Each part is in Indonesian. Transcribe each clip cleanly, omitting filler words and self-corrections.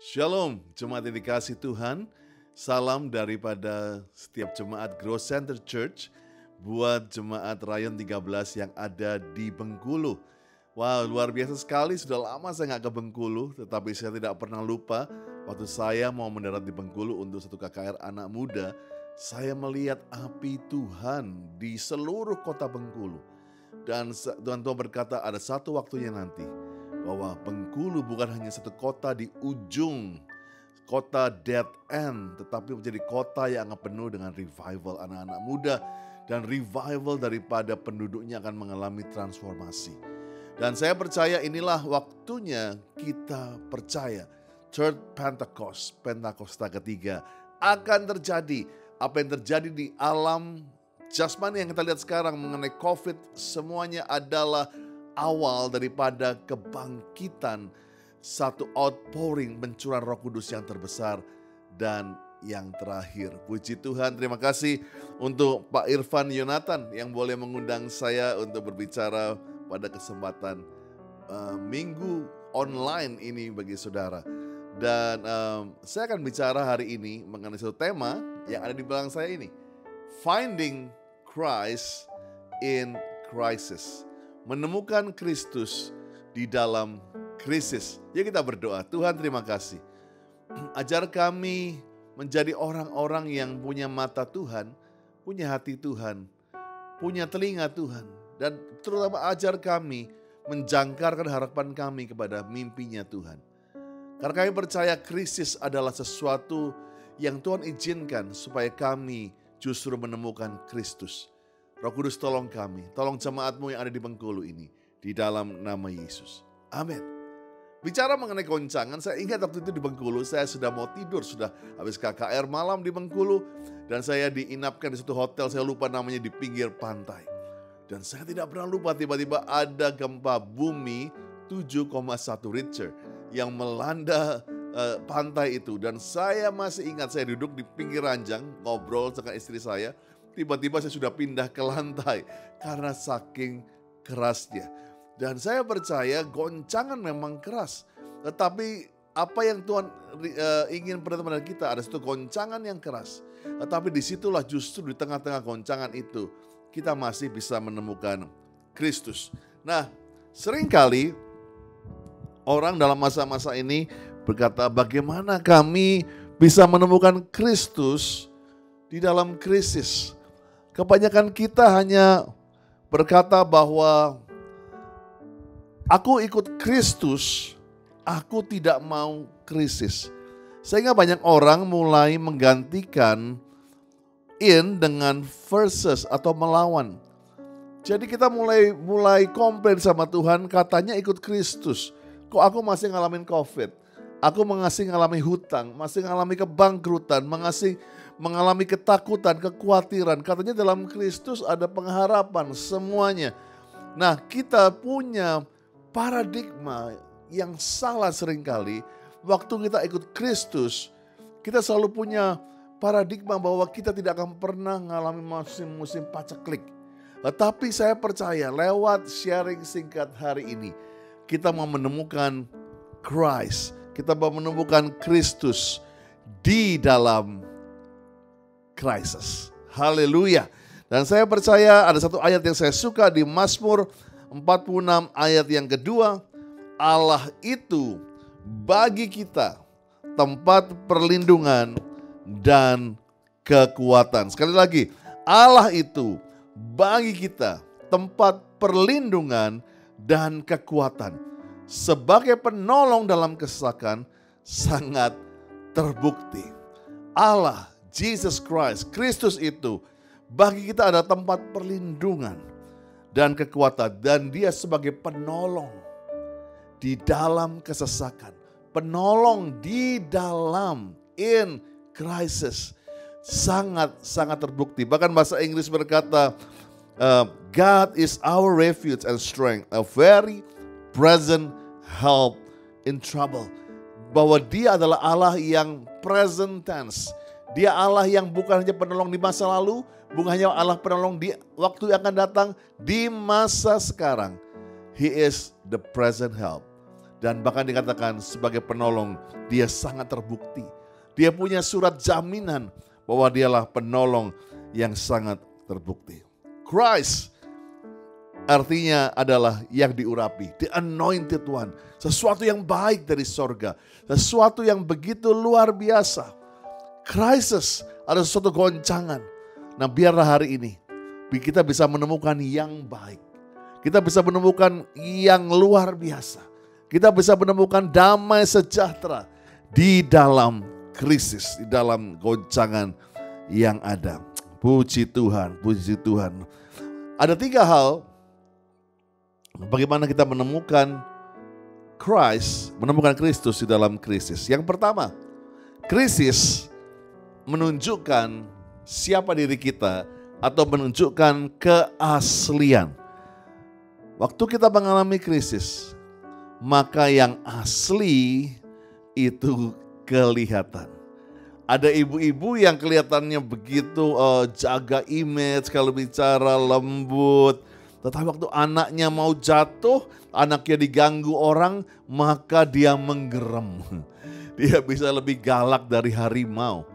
Shalom, jemaat yang dikasih Tuhan. Salam daripada setiap jemaat Growth Center Church buat jemaat Rayon 13 yang ada di Bengkulu. Wow, luar biasa sekali. Sudah lama saya nggak ke Bengkulu, tetapi saya tidak pernah lupa waktu saya mau mendarat di Bengkulu untuk satu KKR anak muda, saya melihat api Tuhan di seluruh kota Bengkulu. Dan Tuhan berkata ada satu waktunya nanti bahwa Bengkulu bukan hanya satu kota di ujung kota dead end, tetapi menjadi kota yang penuh dengan revival anak-anak muda dan revival daripada penduduknya akan mengalami transformasi. Dan saya percaya inilah waktunya kita percaya Third Pentecost, Pentakosta ketiga akan terjadi. Apa yang terjadi di alam jasmani yang kita lihat sekarang mengenai COVID, semuanya adalah awal daripada kebangkitan satu outpouring pencurahan Roh Kudus yang terbesar dan yang terakhir. Puji Tuhan, terima kasih untuk Pak Irfan Yonatan yang boleh mengundang saya untuk berbicara pada kesempatan minggu online ini bagi saudara. Dan saya akan bicara hari ini mengenai satu tema yang ada di belakang saya ini. Finding Christ in Crisis. Menemukan Kristus di dalam krisis. Ya, kita berdoa. Tuhan, terima kasih. Ajar kami menjadi orang-orang yang punya mata Tuhan, punya hati Tuhan, punya telinga Tuhan. Dan terutama ajar kami menjangkarkan harapan kami kepada mimpinya Tuhan. Karena kami percaya krisis adalah sesuatu yang Tuhan izinkan supaya kami justru menemukan Kristus. Roh Kudus tolong kami, tolong jemaatmu yang ada di Bengkulu ini, di dalam nama Yesus. Amin. Bicara mengenai goncangan, saya ingat waktu itu di Bengkulu, saya sudah mau tidur, sudah habis KKR malam di Bengkulu, dan saya diinapkan di satu hotel, saya lupa namanya, di pinggir pantai. Dan saya tidak pernah lupa tiba-tiba ada gempa bumi 7,1 Richter yang melanda pantai itu. Dan saya masih ingat saya duduk di pinggir ranjang, ngobrol dengan istri saya. Tiba-tiba saya sudah pindah ke lantai karena saking kerasnya. Dan saya percaya goncangan memang keras. Tetapi apa yang Tuhan ingin pada teman kita ada satu goncangan yang keras. Tetapi disitulah justru di tengah-tengah goncangan itu kita masih bisa menemukan Kristus. Nah, seringkali orang dalam masa-masa ini berkata bagaimana kami bisa menemukan Kristus di dalam krisis. Kebanyakan kita hanya berkata bahwa aku ikut Kristus, aku tidak mau krisis. Sehingga banyak orang mulai menggantikan in dengan versus atau melawan. Jadi kita mulai komplain sama Tuhan, katanya ikut Kristus. Kok aku masih ngalamin COVID? Aku masih ngalami hutang, masih ngalami kebangkrutan, mengalami ketakutan, kekhawatiran. Katanya dalam Kristus ada pengharapan semuanya. Nah, kita punya paradigma yang salah seringkali. Waktu kita ikut Kristus, kita selalu punya paradigma bahwa kita tidak akan pernah mengalami musim-musim paceklik. Tetapi saya percaya lewat sharing singkat hari ini, kita mau menemukan Christ. Kita mau menemukan Kristus di dalam krisis. Haleluya. Dan saya percaya ada satu ayat yang saya suka di Mazmur 46 ayat yang kedua. Allah itu bagi kita tempat perlindungan dan kekuatan. Sekali lagi, Allah itu bagi kita tempat perlindungan dan kekuatan. Sebagai penolong dalam kesesakan sangat terbukti. Allah, Jesus Christ, Kristus itu bagi kita ada tempat perlindungan dan kekuatan. Dan dia sebagai penolong di dalam kesesakan. Penolong di dalam in crisis. Sangat-sangat terbukti. Bahkan bahasa Inggris berkata, God is our refuge and strength, a very present help in trouble. Bahwa dia adalah Allah yang present tense. Dia Allah yang bukan hanya penolong di masa lalu, bukan hanya Allah penolong di waktu yang akan datang, di masa sekarang. He is the present help. Dan bahkan dikatakan sebagai penolong, dia sangat terbukti. Dia punya surat jaminan bahwa dialah penolong yang sangat terbukti. Christ artinya adalah yang diurapi, the anointed one. Sesuatu yang baik dari sorga, sesuatu yang begitu luar biasa. Crisis ada sesuatu goncangan. Nah, biarlah hari ini kita bisa menemukan yang baik. Kita bisa menemukan yang luar biasa. Kita bisa menemukan damai sejahtera di dalam krisis, di dalam goncangan yang ada. Puji Tuhan, puji Tuhan. Ada 3 hal bagaimana kita menemukan Christ, menemukan Kristus di dalam krisis. Yang pertama, krisis menunjukkan siapa diri kita atau menunjukkan keaslian. Waktu kita mengalami krisis, maka yang asli itu kelihatan. Ada ibu-ibu yang kelihatannya begitu jaga image, kalau bicara lembut. Tetapi waktu anaknya mau jatuh, anaknya diganggu orang, maka dia menggeram. Dia bisa lebih galak dari harimau.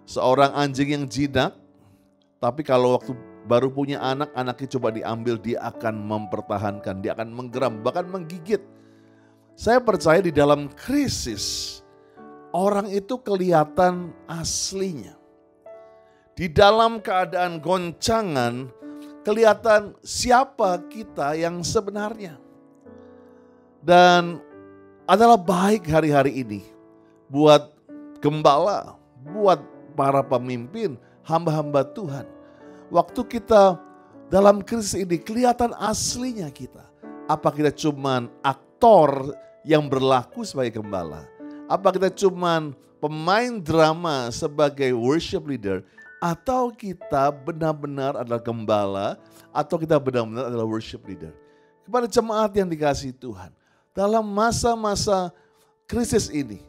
Seorang anjing yang jinak, tapi kalau waktu baru punya anak, anaknya coba diambil, dia akan mempertahankan, dia akan menggeram, bahkan menggigit. Saya percaya di dalam krisis, orang itu kelihatan aslinya. Di dalam keadaan goncangan, kelihatan siapa kita yang sebenarnya. Dan adalah baik hari-hari ini buat gembala, buat para pemimpin, hamba-hamba Tuhan. Waktu kita dalam krisis ini kelihatan aslinya kita. Apa kita cuman aktor yang berlaku sebagai gembala? Apa kita cuman pemain drama sebagai worship leader? Atau kita benar-benar adalah gembala? Atau kita benar-benar adalah worship leader? Kepada jemaat yang dikasihi Tuhan, dalam masa-masa krisis ini,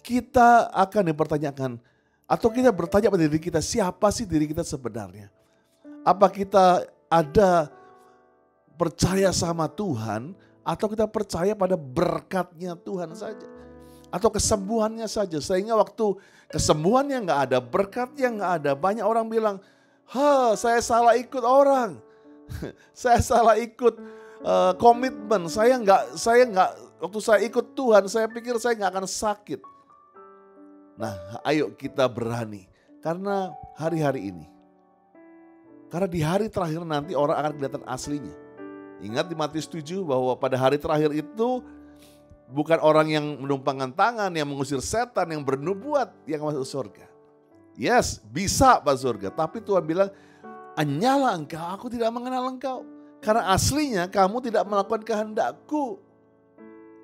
kita akan dipertanyakan, atau kita bertanya pada diri kita, siapa sih diri kita sebenarnya? Apa kita ada percaya sama Tuhan, atau kita percaya pada berkatnya Tuhan saja? Atau kesembuhannya saja, sehingga waktu kesembuhannya nggak ada, berkatnya nggak ada, banyak orang bilang, saya salah ikut orang, saya salah ikut komitmen, saya nggak, waktu saya ikut Tuhan, saya pikir saya nggak akan sakit. Nah, ayo kita berani, karena hari-hari ini, karena di hari terakhir nanti orang akan kelihatan aslinya. Ingat di Matius 7 bahwa pada hari terakhir itu bukan orang yang menumpangkan tangan, yang mengusir setan, yang bernubuat yang masuk surga. Yes, bisa masuk surga. Tapi Tuhan bilang, hanyalah engkau, aku tidak mengenal engkau. Karena aslinya kamu tidak melakukan kehendakku.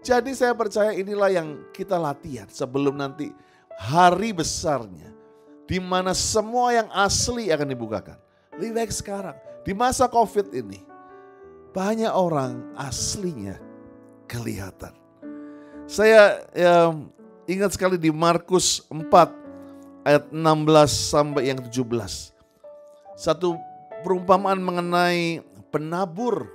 Jadi saya percaya inilah yang kita latihan sebelum nanti hari besarnya. Di mana semua yang asli akan dibukakan. Lebih baik sekarang, di masa COVID ini, banyak orang aslinya kelihatan. Saya ingat sekali di Markus 4 ayat 16 sampai yang 17. Satu perumpamaan mengenai penabur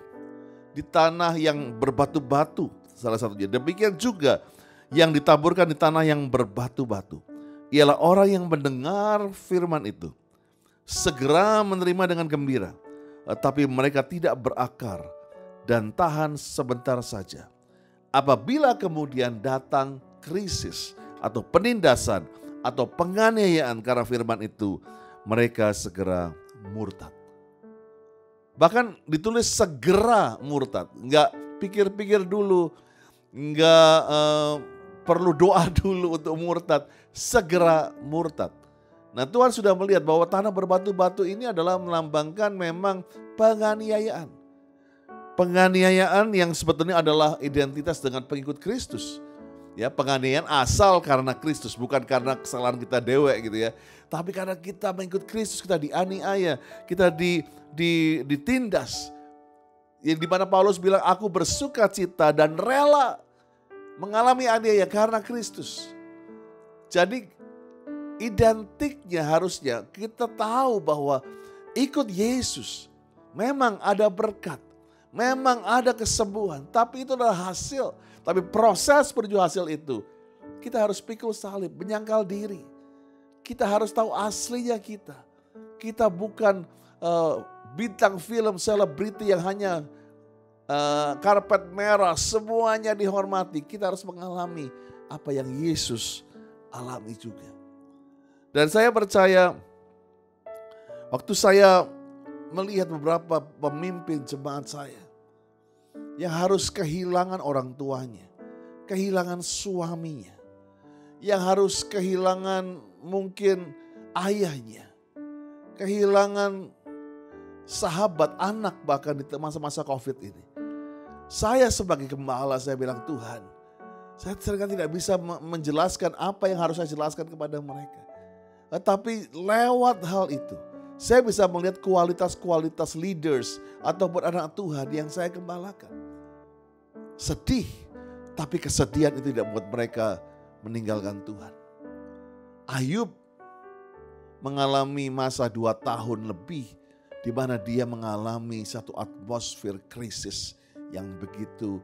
di tanah yang berbatu-batu salah satunya. Demikian juga yang ditaburkan di tanah yang berbatu-batu. Ialah orang yang mendengar firman itu. Segera menerima dengan gembira. Tapi mereka tidak berakar dan tahan sebentar saja. Apabila kemudian datang krisis atau penindasan atau penganiayaan karena firman itu, mereka segera murtad. Bahkan ditulis segera murtad, enggak pikir-pikir dulu, enggak perlu doa dulu untuk murtad, segera murtad. Nah, Tuhan sudah melihat bahwa tanah berbatu-batu ini adalah melambangkan memang penganiayaan. Penganiayaan yang sebetulnya adalah identitas dengan pengikut Kristus. Ya, penganiayaan asal karena Kristus, bukan karena kesalahan kita dewek gitu ya. Tapi karena kita mengikut Kristus, kita dianiaya, kita ditindas. Yang dimana Paulus bilang, aku bersuka cita dan rela mengalami aniaya karena Kristus. Jadi identiknya harusnya kita tahu bahwa ikut Yesus memang ada berkat, memang ada kesembuhan, tapi itu adalah hasil. Tapi proses menuju hasil itu, kita harus pikul salib, menyangkal diri. Kita harus tahu aslinya kita. Kita bukan bintang film selebriti yang hanya karpet merah, semuanya dihormati. Kita harus mengalami apa yang Yesus alami juga. Dan saya percaya, waktu saya melihat beberapa pemimpin jemaat saya yang harus kehilangan orang tuanya, kehilangan suaminya, yang harus kehilangan mungkin ayahnya, kehilangan sahabat, anak bahkan di masa-masa COVID ini. Saya sebagai gembala, saya bilang, Tuhan, saya seringkali tidak bisa menjelaskan apa yang harus saya jelaskan kepada mereka. Tetapi lewat hal itu, saya bisa melihat kualitas-kualitas leaders ataupun anak Tuhan yang saya gembalakan. Sedih, tapi kesedihan itu tidak membuat mereka meninggalkan Tuhan. Ayub mengalami masa 2 tahun lebih di mana dia mengalami satu atmosfer krisis yang begitu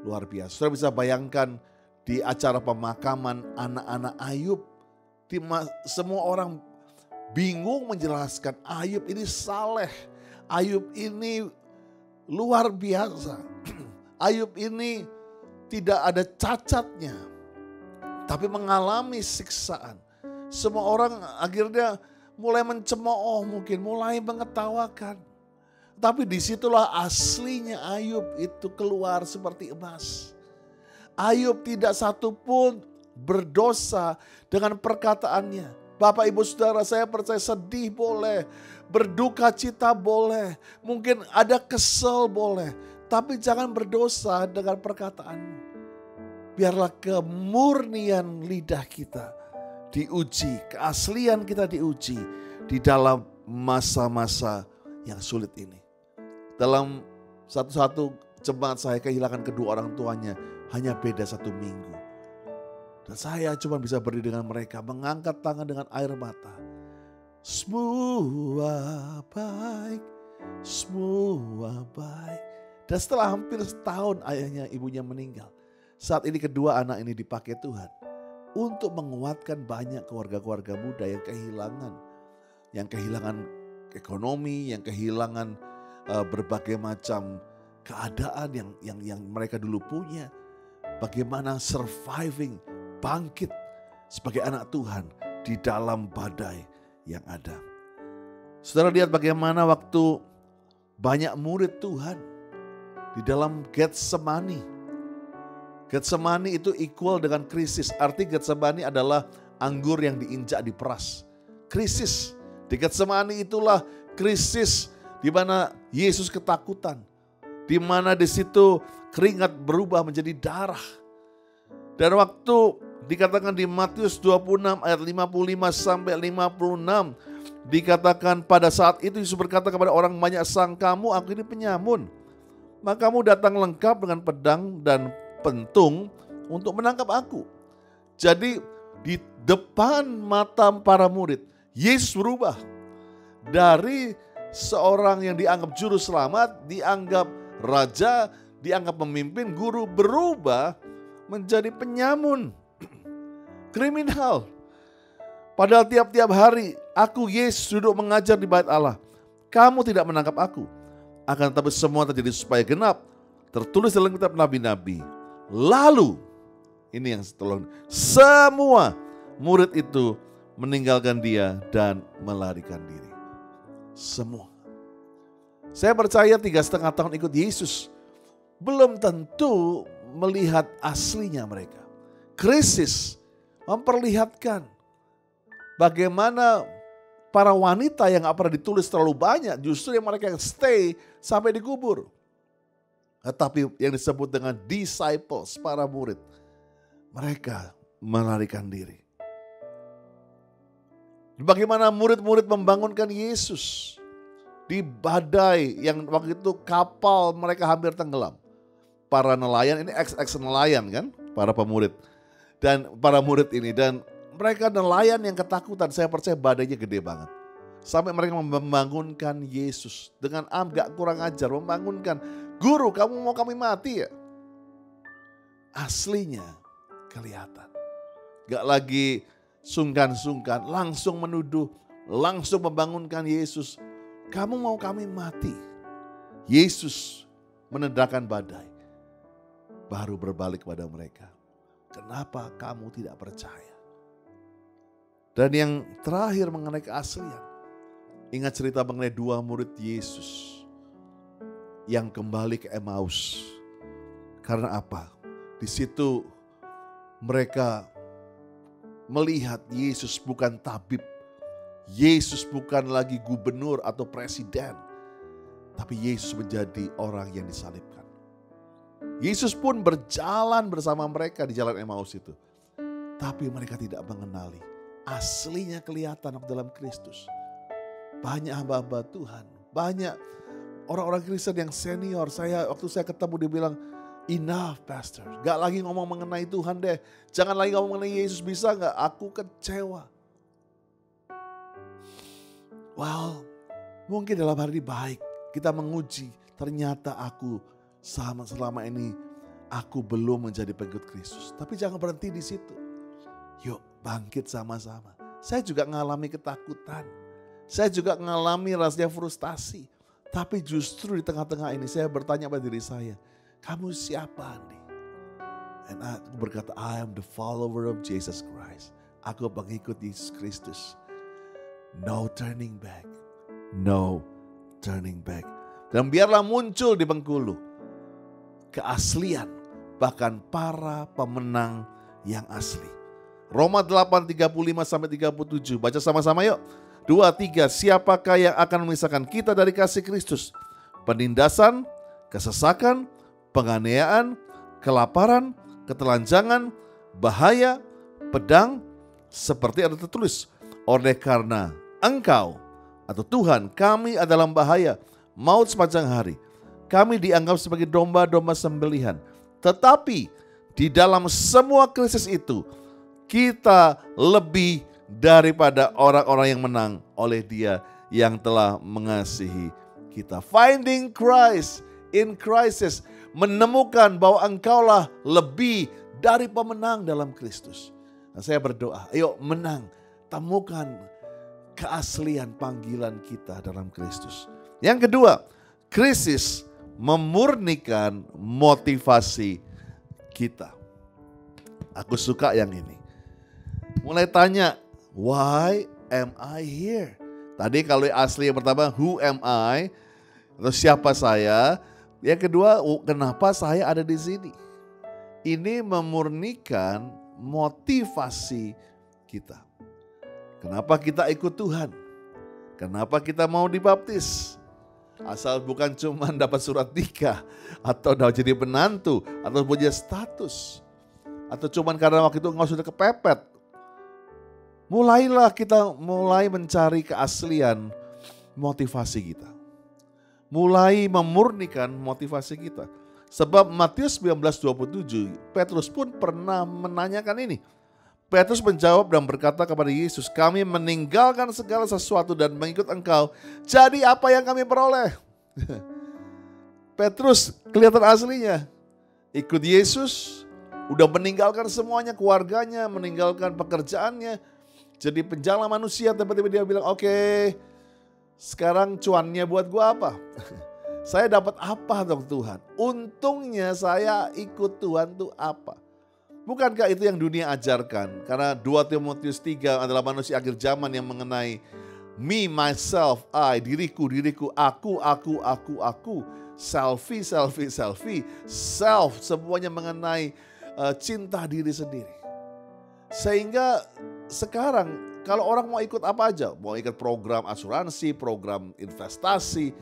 luar biasa. Saudara bisa bayangkan di acara pemakaman anak-anak Ayub, semua orang bingung menjelaskan Ayub ini saleh, Ayub ini luar biasa, Ayub ini tidak ada cacatnya, tapi mengalami siksaan. Semua orang akhirnya mulai mencemooh, mungkin mulai mengetawakan. Tapi disitulah aslinya Ayub itu keluar seperti emas. Ayub tidak satupun berdosa dengan perkataannya. Bapak ibu saudara, saya percaya sedih boleh, berduka cita boleh, mungkin ada kesel boleh. Tapi jangan berdosa dengan perkataanmu. Biarlah kemurnian lidah kita diuji, keaslian kita diuji di dalam masa-masa yang sulit ini. Dalam satu jemaat saya kehilangan kedua orang tuanya hanya beda 1 minggu. Dan saya cuma bisa berdiri dengan mereka, mengangkat tangan dengan air mata. Semua baik, semua baik. Dan setelah hampir setahun ayahnya ibunya meninggal. Saat ini kedua anak ini dipakai Tuhan untuk menguatkan banyak keluarga-keluarga muda yang kehilangan ekonomi, yang kehilangan berbagai macam keadaan yang mereka dulu punya. Bagaimana surviving, bangkit sebagai anak Tuhan di dalam badai yang ada. Saudara lihat bagaimana waktu banyak murid Tuhan di dalam Getsemani. Getsemani itu equal dengan krisis. Arti Getsemani adalah anggur yang diinjak diperas. Krisis. Di Getsemani itulah krisis di mana Yesus ketakutan. Di mana di situ keringat berubah menjadi darah. Dan waktu dikatakan di Matius 26 ayat 55 sampai 56. Dikatakan pada saat itu Yesus berkata kepada orang banyak, sangkamu aku ini penyamun. Maka kamu datang lengkap dengan pedang dan pentung untuk menangkap aku. Jadi di depan mata para murid, Yesus berubah. Dari seorang yang dianggap juru selamat, dianggap raja, dianggap pemimpin, guru, berubah menjadi penyamun, kriminal. Padahal tiap-tiap hari aku Yesus duduk mengajar di bait Allah. Kamu tidak menangkap aku. Akan tetapi semua terjadi supaya genap tertulis dalam kitab nabi-nabi. Lalu, ini yang setelah semua murid itu meninggalkan dia dan melarikan diri. Semua. Saya percaya 3,5 tahun ikut Yesus belum tentu melihat aslinya mereka. Krisis memperlihatkan bagaimana para wanita yang gak pernah ditulis terlalu banyak, justru yang mereka yang stay sampai dikubur. Tetapi yang disebut dengan disciples, para murid, mereka melarikan diri. Bagaimana murid-murid membangunkan Yesus di badai yang waktu itu kapal mereka hampir tenggelam. Para nelayan, ini ex nelayan kan, para pemurid. Dan para murid ini, dan mereka nelayan yang ketakutan, saya percaya badainya gede banget. Sampai mereka membangunkan Yesus dengan agak kurang ajar, membangunkan, Guru, kamu mau kami mati ya? aslinya kelihatan. Gak lagi sungkan-sungkan, langsung menuduh, langsung membangunkan Yesus. Kamu mau kami mati? Yesus menendangkan badai. Baru berbalik pada mereka. Kenapa kamu tidak percaya? Dan yang terakhir mengenai keaslian. Ingat cerita mengenai 2 murid Yesus yang kembali ke Emmaus. Karena apa? Di situ mereka melihat Yesus bukan tabib. Yesus bukan lagi gubernur atau presiden. Tapi Yesus menjadi orang yang disalibkan. Yesus pun berjalan bersama mereka di jalan Emmaus itu. Tapi mereka tidak mengenali. Aslinya kelihatan dalam Kristus. Banyak hamba-hamba Tuhan, banyak orang-orang Kristen yang senior. Waktu saya ketemu dia bilang, enough pastor, gak lagi ngomong mengenai Tuhan deh. Jangan lagi ngomong mengenai Yesus, bisa gak? Aku kecewa. Well, mungkin dalam hari ini baik kita menguji. Ternyata aku selama ini aku belum menjadi pengikut Kristus. Tapi jangan berhenti di situ. Yuk bangkit sama-sama. Saya juga mengalami ketakutan. Saya juga mengalami rasanya frustasi. Tapi justru di tengah-tengah ini saya bertanya pada diri saya, kamu siapa Andi? Dan aku berkata, I am the follower of Jesus Christ. Aku pengikut Yesus Kristus. No turning back. No turning back. Dan biarlah muncul di Bengkulu keaslian, bahkan para pemenang yang asli. Roma 8:35-37. Baca sama-sama yuk. 2, 3, siapakah yang akan memisahkan kita dari kasih Kristus? Penindasan, kesesakan, penganiayaan, kelaparan, ketelanjangan, bahaya, pedang, seperti ada tertulis. Oleh karena Engkau atau Tuhan, kami adalah bahaya, maut sepanjang hari. Kami dianggap sebagai domba-domba sembelihan. Tetapi di dalam semua krisis itu, kita lebih daripada orang-orang yang menang oleh Dia yang telah mengasihi kita. Finding Christ in crisis, menemukan bahwa engkaulah lebih dari pemenang dalam Kristus. Nah, saya berdoa, ayo menang, temukan keaslian panggilan kita dalam Kristus. Yang kedua, krisis memurnikan motivasi kita. Aku suka yang ini. Mulai tanya, why am I here? Tadi kalau asli yang pertama, who am I? Atau siapa saya? Yang kedua, kenapa saya ada di sini? Ini memurnikan motivasi kita. Kenapa kita ikut Tuhan? Kenapa kita mau dibaptis? Asal bukan cuma dapat surat nikah, atau jadi menantu, atau punya status, atau cuma karena waktu itu engkau sudah kepepet. Mulailah kita mencari keaslian motivasi kita. Mulai memurnikan motivasi kita. Sebab Matius 19:27, Petrus pun pernah menanyakan ini. Petrus menjawab dan berkata kepada Yesus, kami meninggalkan segala sesuatu dan mengikut engkau. Jadi apa yang kami peroleh? Petrus kelihatan aslinya. Ikut Yesus, udah meninggalkan semuanya, keluarganya, meninggalkan pekerjaannya. Jadi penjala manusia, tiba-tiba dia bilang, oke, sekarang cuannya buat gua apa? Saya dapat apa dong Tuhan? Untungnya saya ikut Tuhan tuh apa? Bukankah itu yang dunia ajarkan? Karena 2 Timotius 3 adalah manusia akhir zaman yang mengenai me, myself, I, diriku, aku. Selfie, self, semuanya mengenai cinta diri sendiri. Sehingga sekarang kalau orang mau ikut apa aja, mau ikut program asuransi, program investasi,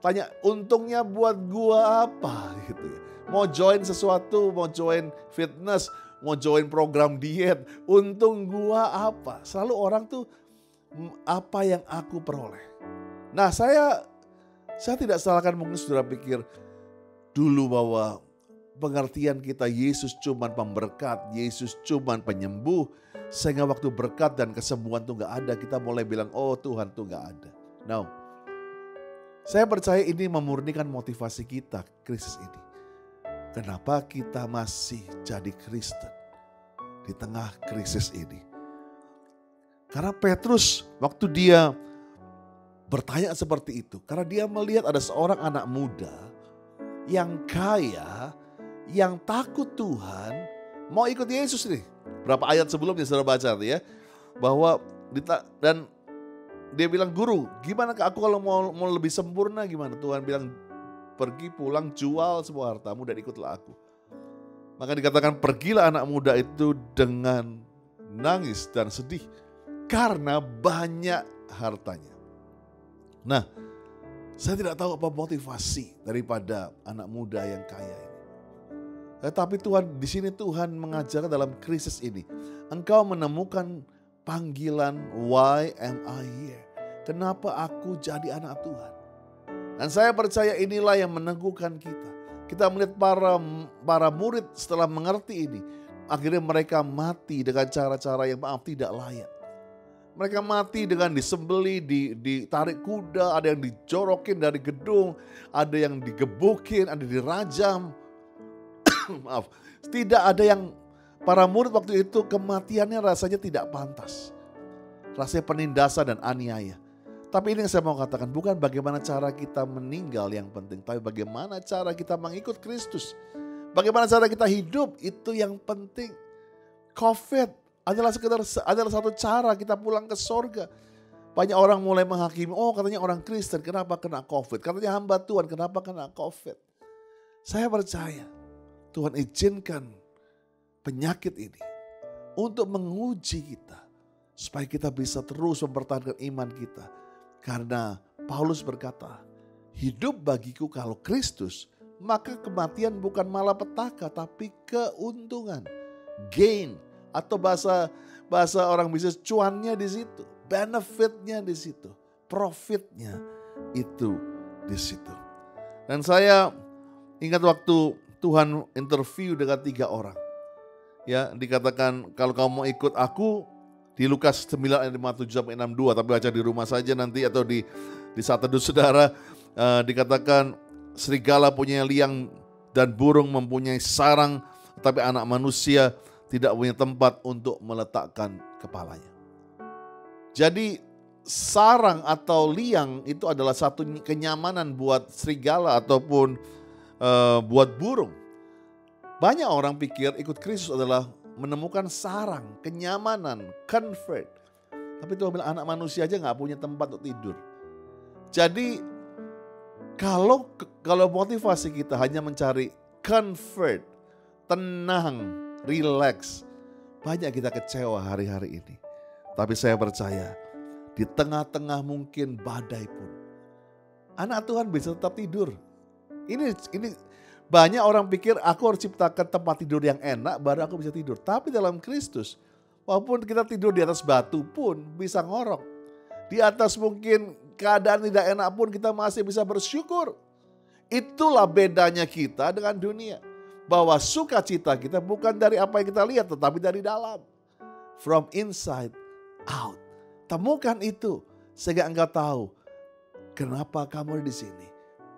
tanya untungnya buat gua apa gitu ya. Mau join sesuatu, mau join fitness, mau join program diet, untung gua apa? Selalu orang tuh apa yang aku peroleh. Nah, saya tidak salahkan mungkin saudara pikir dulu bahwa pengertian kita Yesus cuman pemberkat, Yesus cuman penyembuh, sehingga waktu berkat dan kesembuhan tuh gak ada, kita mulai bilang, oh Tuhan tuh gak ada. No. Saya percaya ini memurnikan motivasi kita, krisis ini. kenapa kita masih jadi Kristen di tengah krisis ini. Karena Petrus waktu dia bertanya seperti itu, karena dia melihat ada seorang anak muda yang kaya, yang takut Tuhan, mau ikut Yesus nih. Berapa ayat sebelumnya saudara baca ya, bahwa dan dia bilang, guru gimana aku kalau mau lebih sempurna gimana? Tuhan bilang, pergi pulang jual semua hartamu dan ikutlah aku. Maka dikatakan pergilah anak muda itu dengan nangis dan sedih karena banyak hartanya. Nah, saya tidak tahu apa motivasi daripada anak muda yang kaya ini. Tetapi Tuhan, di sini Tuhan mengajarkan dalam krisis ini, engkau menemukan panggilan, why am I here? Kenapa aku jadi anak Tuhan? Dan saya percaya inilah yang meneguhkan kita. Kita melihat para murid setelah mengerti ini, akhirnya mereka mati dengan cara-cara yang tidak layak. Mereka mati dengan disembeli, ditarik kuda, ada yang dijorokin dari gedung, ada yang digebukin, ada dirajam. Maaf, tidak ada yang, para murid waktu itu kematiannya rasanya tidak pantas. Rasanya penindasan dan aniaya. Tapi ini yang saya mau katakan, bukan bagaimana cara kita meninggal yang penting, tapi bagaimana cara kita mengikut Kristus. Bagaimana cara kita hidup, itu yang penting. COVID adalah satu cara kita pulang ke sorga. Banyak orang mulai menghakimi, oh katanya orang Kristen, kenapa kena COVID? Katanya hamba Tuhan, kenapa kena COVID? Saya percaya Tuhan izinkan penyakit ini untuk menguji kita. Supaya kita bisa terus mempertahankan iman kita. Karena Paulus berkata, hidup bagiku kalau Kristus, maka kematian bukan malapetaka tapi keuntungan. Gain, atau bahasa orang bisnis, cuannya di situ. Benefitnya di situ. Profitnya itu di situ. Dan saya ingat waktu Tuhan interview dengan 3 orang. Ya, dikatakan kalau kamu mau ikut aku, di Lukas 9 ayat 57-62, tapi baca di rumah saja nanti atau di saat teduh saudara, dikatakan serigala punya liang dan burung mempunyai sarang, tapi anak manusia tidak punya tempat untuk meletakkan kepalanya. Jadi sarang atau liang itu adalah satu kenyamanan buat serigala ataupun buat burung. Banyak orang pikir ikut Kristus adalah menemukan sarang, kenyamanan, comfort. Tapi Tuhan bilang anak manusia aja gak punya tempat untuk tidur. Jadi kalau motivasi kita hanya mencari comfort, tenang, relax, banyak kita kecewa hari-hari ini. Tapi saya percaya di tengah-tengah mungkin badai pun, anak Tuhan bisa tetap tidur. Ini banyak orang pikir aku harus ciptakan tempat tidur yang enak baru aku bisa tidur. Tapi dalam Kristus, walaupun kita tidur di atas batu pun bisa ngorok. Di atas mungkin keadaan tidak enak pun kita masih bisa bersyukur. Itulah bedanya kita dengan dunia. Bahwa sukacita kita bukan dari apa yang kita lihat tetapi dari dalam. From inside out. Temukan itu sehingga engkau tahu kenapa kamu di sini.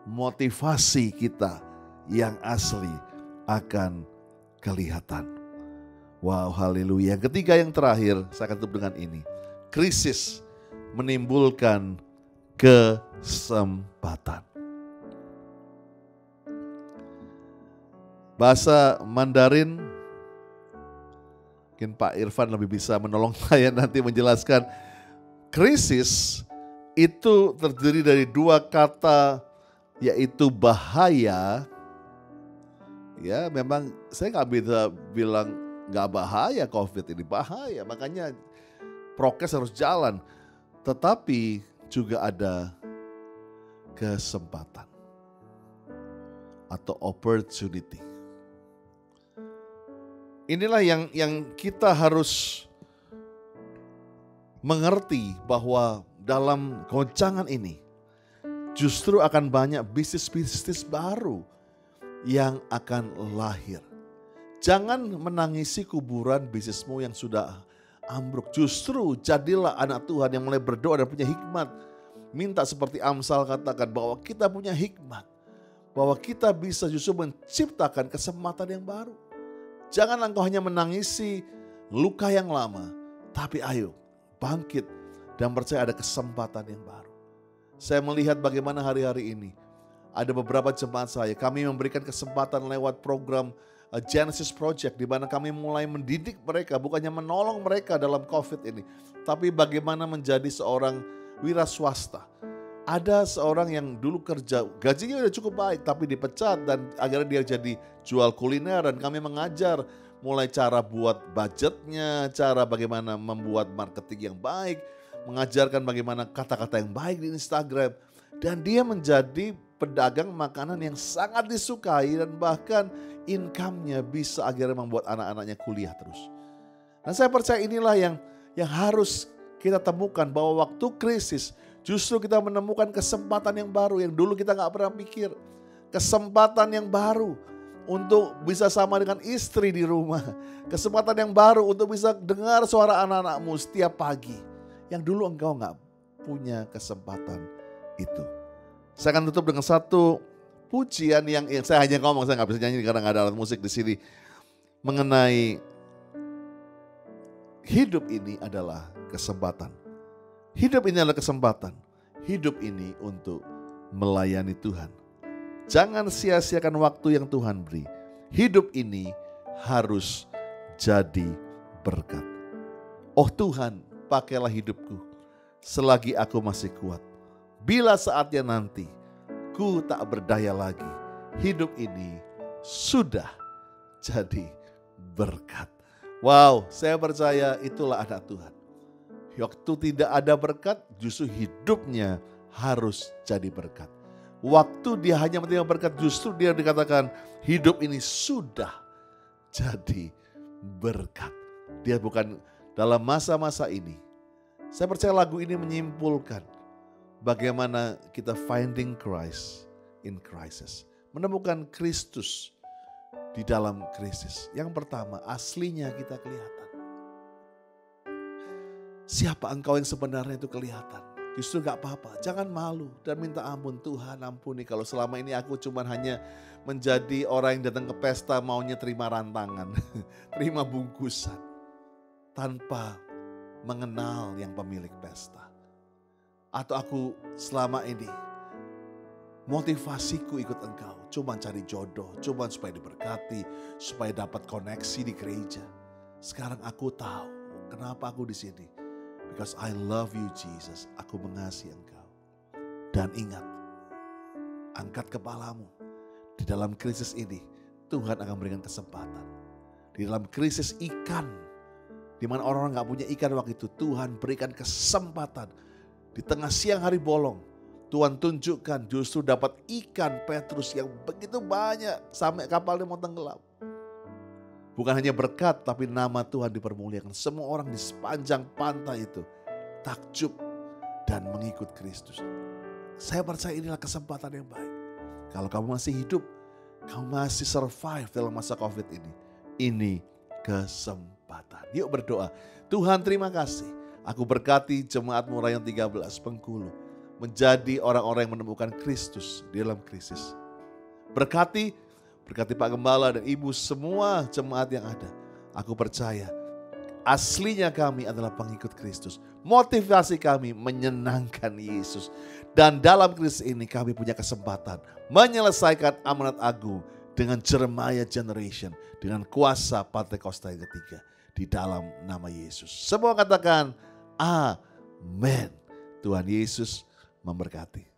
Motivasi kita yang asli akan kelihatan. Wow, haleluya. Yang ketiga, yang terakhir, saya akan tutup dengan ini. Krisis menimbulkan kesempatan. Bahasa Mandarin, mungkin Pak Irfan lebih bisa menolong saya nanti menjelaskan. Krisis itu terdiri dari 2 kata, yaitu bahaya. Ya memang saya gak bisa bilang gak bahaya COVID ini, bahaya. Makanya prokes harus jalan. Tetapi juga ada kesempatan atau opportunity. Inilah yang kita harus mengerti bahwa dalam goncangan ini justru akan banyak bisnis-bisnis baru yang akan lahir. Jangan menangisi kuburan bisnismu yang sudah ambruk. Justru jadilah anak Tuhan yang mulai berdoa dan punya hikmat. Minta seperti Amsal katakan bahwa kita punya hikmat. bahwa kita bisa justru menciptakan kesempatan yang baru. Jangan engkau hanya menangisi luka yang lama, tapi ayo bangkit dan percaya ada kesempatan yang baru. Saya melihat bagaimana hari-hari ini ada beberapa jemaat saya, kami memberikan kesempatan lewat program Genesis Project, di mana kami mulai mendidik mereka, bukannya menolong mereka dalam COVID ini, tapi bagaimana menjadi seorang wira swasta. Ada seorang yang dulu kerja, gajinya udah cukup baik, tapi dipecat dan akhirnya dia jadi jual kuliner, dan kami mengajar mulai cara buat budgetnya, cara bagaimana membuat marketing yang baik, mengajarkan bagaimana kata-kata yang baik di Instagram, dan dia menjadi pedagang makanan yang sangat disukai, dan bahkan income-nya bisa akhirnya membuat anak-anaknya kuliah terus. Dan saya percaya inilah yang harus kita temukan, bahwa waktu krisis justru kita menemukan kesempatan yang baru yang dulu kita gak pernah pikir. Kesempatan yang baru untuk bisa sama dengan istri di rumah. Kesempatan yang baru untuk bisa dengar suara anak-anakmu setiap pagi, yang dulu engkau gak punya kesempatan itu. Saya akan tutup dengan satu pujian yang saya hanya ngomong, saya gak bisa nyanyi karena gak ada alat musik di sini. Mengenai hidup ini adalah kesempatan. Hidup ini adalah kesempatan. Hidup ini untuk melayani Tuhan. Jangan sia-siakan waktu yang Tuhan beri. Hidup ini harus jadi berkat. Oh Tuhan, pakailah hidupku selagi aku masih kuat. Bila saatnya nanti ku tak berdaya lagi, hidup ini sudah jadi berkat. Wow, saya percaya itulah anak Tuhan. Waktu tidak ada berkat, justru hidupnya harus jadi berkat. Waktu dia hanya menerima berkat, justru dia dikatakan hidup ini sudah jadi berkat. Dia bukan dalam masa-masa ini. Saya percaya lagu ini menyimpulkan bagaimana kita finding Christ in crisis. Menemukan Kristus di dalam krisis. Yang pertama, aslinya kita kelihatan. Siapa engkau yang sebenarnya itu kelihatan. Justru gak apa-apa, jangan malu dan minta ampun. Tuhan ampuni kalau selama ini aku cuma hanya menjadi orang yang datang ke pesta maunya terima rantangan, terima bungkusan, tanpa mengenal yang pemilik pesta. Atau aku selama ini motivasiku ikut engkau cuma cari jodoh, cuma supaya diberkati, supaya dapat koneksi di gereja. Sekarang aku tahu kenapa aku di sini. Because I love you Jesus, aku mengasihi engkau. Dan ingat, angkat kepalamu. Di dalam krisis ini, Tuhan akan memberikan kesempatan. Di dalam krisis ikan, di mana orang-orang gak punya ikan waktu itu, Tuhan berikan kesempatan. Di tengah siang hari bolong, Tuhan tunjukkan justru dapat ikan Petrus yang begitu banyak sampai kapalnya mau tenggelam. Bukan hanya berkat, tapi nama Tuhan dipermuliakan. Semua orang di sepanjang pantai itu takjub dan mengikut Kristus. Saya percaya inilah kesempatan yang baik. Kalau kamu masih hidup, kamu masih survive dalam masa COVID ini. Ini kesempatan. Yuk berdoa. Tuhan terima kasih. Aku berkati jemaatmu Rayon 13 Bengkulu. Menjadi orang-orang yang menemukan Kristus di dalam krisis. Berkati Pak Gembala dan Ibu semua jemaat yang ada. Aku percaya aslinya kami adalah pengikut Kristus. Motivasi kami menyenangkan Yesus. Dan dalam krisis ini kami punya kesempatan menyelesaikan amanat agung dengan Jeremiah Generation. Dengan kuasa Pentakosta yang ketiga. Di dalam nama Yesus. Semua katakan amin. Tuhan Yesus memberkati.